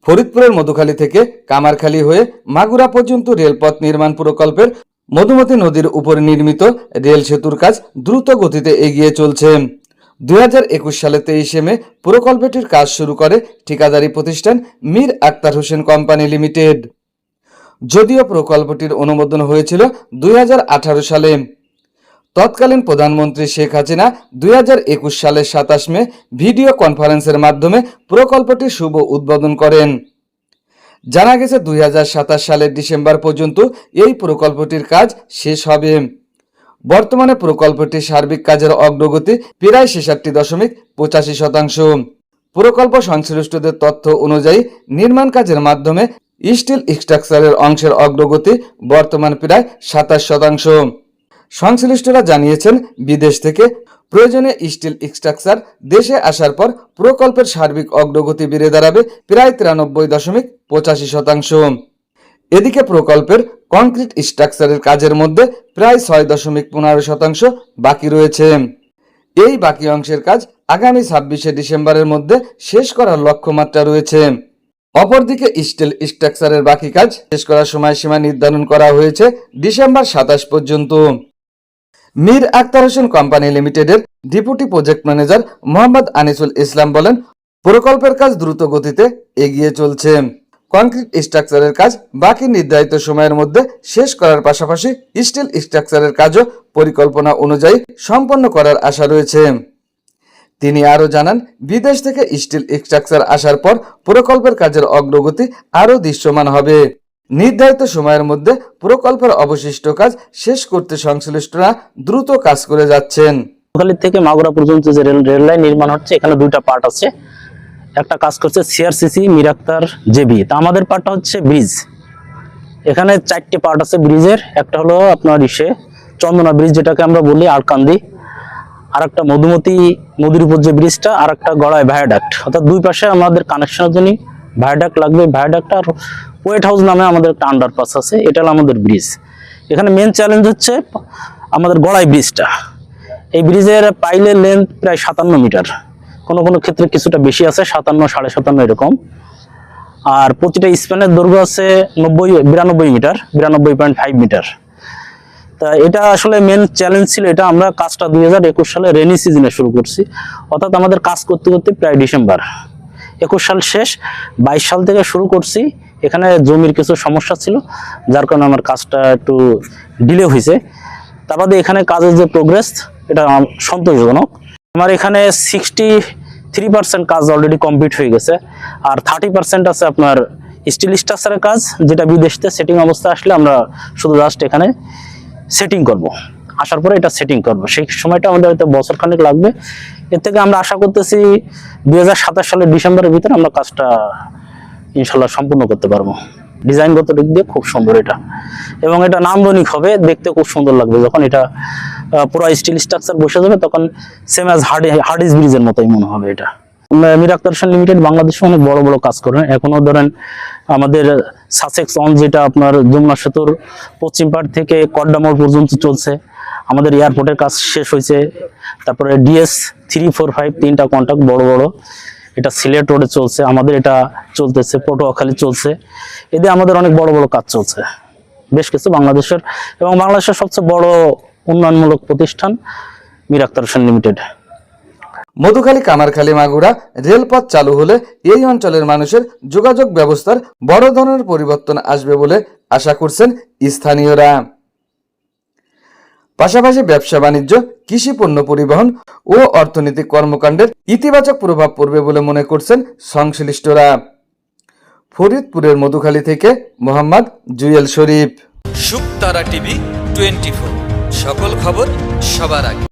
ফরিদপুরের মধুখালী থেকে কামারখালী হয়ে মাগুরা পর্যন্ত রেলপথ নির্মাণ প্রকল্পের মধুমতি নদীর উপর নির্মিত রেল সেতুর কাজ দ্রুত গতিতে এগিয়ে চলছে। 2021 সালে 23 মে প্রকল্পটির কাজ শুরু করে ঠিকাদারি প্রতিষ্ঠান মীর আক্তার হোসেন কোম্পানি লিমিটেড। যদিও প্রকল্পটির অনুমোদন হয়েছিল 2018 সালে। তৎকালীন প্রধানমন্ত্রী শেখ হাসিনা 2021 সালের 27 মে ভিডিও কনফারেন্সের মাধ্যমে প্রকল্পটির শুভ উদ্বোধন করেন। জানা গেছে 2027 সালের ডিসেম্বর পর্যন্ত এই প্রকল্পটির কাজ শেষ হবে। বর্তমানে প্রকল্পটির সার্বিক কাজের অগ্রগতি প্রায় 66.85%। প্রকল্প সংশ্লিষ্টদের তথ্য অনুযায়ী নির্মাণ কাজের মাধ্যমে স্টিল স্ট্রাকচারের অংশের অগ্রগতি বর্তমান প্রায় 27%। সংশ্লিষ্টরা জানিয়েছেন, বিদেশ থেকে প্রয়োজনীয় স্টিল স্ট্রাকচার দেশে আসার পর প্রকল্পের সার্বিক অগ্রগতি বেড়ে দাঁড়াবে প্রায় 93.85%। এদিকে প্রকল্পের কংক্রিট স্ট্রাকচারের কাজের মধ্যে প্রায় 6.15% বাকি রয়েছে। এই বাকি অংশের কাজ আগামী 26 ডিসেম্বরের মধ্যে শেষ করার লক্ষ্যমাত্রা রয়েছে। অপরদিকে স্টিল স্ট্রাকচারের বাকি কাজ শেষ করার সময়সীমা নির্ধারণ করা হয়েছে ডিসেম্বর 27 পর্যন্ত। মীর আক্তার হোসেন কোম্পানি লিমিটেডের deputy project manager Mohammad Anisul Islam বলেন, প্রকল্পের কাজ দ্রুত গতিতে এগিয়ে চলছে। কংক্রিট স্ট্রাকচারের কাজ বাকি নির্ধারিত সময়ের মধ্যে শেষ করার পাশাপাশি স্টিল স্ট্রাকচারের কাজও পরিকল্পনা অনুযায়ী সম্পন্ন করার আশা রয়েছে। তিনি আরও জানান, বিদেশ থেকে স্টিল স্ট্রাকচার আসার পর প্রকল্পের কাজের অগ্রগতি আরও দৃশ্যমান হবে। নির্ধারিত সময়ের মধ্যে প্রকল্পের অবশিষ্ট কাজ শেষ করতে সংশ্লিষ্টরা দ্রুত কাজ করে যাচ্ছেন। মধুখালী থেকে মাগুরা পর্যন্ত যে রেল লাইন নির্মাণ হচ্ছে, এখানে দুইটা পার্ট আছে। একটা কাজ করছে সিআরসিসি মীর আক্তার জেবি, তা আমাদের পার্টটা হচ্ছে ব্রিজ। এখানে 4টে পার্ট আছে ব্রিজের। একটা হলো আপনার চন্দনা ব্রিজ, যেটাকে আমরা বলি আরকান্দি, আর একটা মধুমতি নদীর উপর যে ব্রিজটা, আর একটা গড়ায় ভায়াডাক্ট। অর্থাৎ দুই পাশে আমাদের কানেকশনের জন্য ভায়াডাক্ট লাগবে। ভায়াডাক্ট আর ওয়েট হাউস নামে আমাদের একটা আন্ডারপাস আছে, এটা হলো আমাদের ব্রিজ। এখানে মেন চ্যালেঞ্জ হচ্ছে আমাদের গড়াই ব্রিজটা। এই ব্রিজের পাইলের লেন্থ প্রায় 57 মিটার, কোনো কোনো ক্ষেত্রে কিছুটা বেশি আছে, 57, 57.5 এরকম। আর প্রতিটা স্প্যানের দৈর্ঘ্য আছে 92 মিটার, 92.5 মিটার। তা এটা আসলে মেন চ্যালেঞ্জ ছিল। এটা আমরা কাজটা 2021 সালে রেনি সিজনে শুরু করছি, অর্থাৎ আমাদের কাজ করতে করতে প্রায় ডিসেম্বর। 21 সাল শেষ, 22 সাল থেকে শুরু করছি। এখানে জমির কিছু সমস্যা ছিল, যার কারণে আমার কাজটা একটু ডিলে হয়েছে। তার বাদে এখানে কাজের যে প্রোগ্রেস, এটা সন্তোষজনক। আমার এখানে 63% কাজ অলরেডি কমপ্লিট হয়ে গেছে, আর 30% আছে আপনার স্টিল স্ট্রাকচারের কাজ, যেটা বিদেশতে সেটিং অবস্থা আসলে আমরা শুধু জাস্ট এখানে সেটিং করব। আসার পরে এটা সেটিং করব, সেই সময়টা আমাদের হয়তো বছর খানেক লাগবে। এর থেকে আমরা আশা করতেছি 2027 সালের ডিসেম্বরের ভিতরে আমরা কাজটা ইনশাল্লাহ সম্পূর্ণ করতে পারবো। ডিজাইনগত দিক দিয়ে খুব সুন্দর এটা, এবং এটা নান্দনিক হবে, দেখতে খুব সুন্দর লাগবে। যখন এটা পুরো স্টিল স্ট্রাকচার বসে যাবে, তখন সেম অ্যাজ হার্ডিস ব্রিজের মতোই মনে হবে। এটা মীর আক্তার হোসেন লিমিটেড বাংলাদেশে অনেক বড় বড় কাজ করেন। এখনো ধরেন আমাদের সাসেক্স অন, যেটা আপনার যমুনা সেতুর পশ্চিম পাড় থেকে কড্ডামোড় পর্যন্ত চলছে, আমাদের এয়ারপোর্টের কাজ শেষ হয়েছে। তারপরে DS 345 3টা কন্ট্রাক্ট বড় বড়, এটা সিলেট রোডে চলছে, আমাদের এটা চলতেছে, পটুয়াখালী চলছে। এদের আমাদের অনেক বড় বড় কাজ চলছে বেশ কিছু বাংলাদেশের, এবং বাংলাদেশের সবচেয়ে বড় উন্নয়নমূলক প্রতিষ্ঠান মীর আক্তার হোসেন লিমিটেড। মধুখালী কামারখালী মাগুরা রেলপথ চালু হলে এই অঞ্চলের মানুষের যোগাযোগ ব্যবস্থার বড় ধরনের পরিবর্তন আসবে বলে আশা করছেন স্থানীয়রা। পাশাপাশি ব্যবসা বাণিজ্য, কৃষি পণ্য পরিবহন ও অর্থনৈতিক কর্মকাণ্ডের ইতিবাচক প্রভাব পড়বে বলে মনে করছেন সংশ্লিষ্টরা। ফরিদপুরের মধুখালী থেকে মোহাম্মদ জুয়েল শরীফ। শুকতারা টিভি 24, সকল খবর সবার আগে।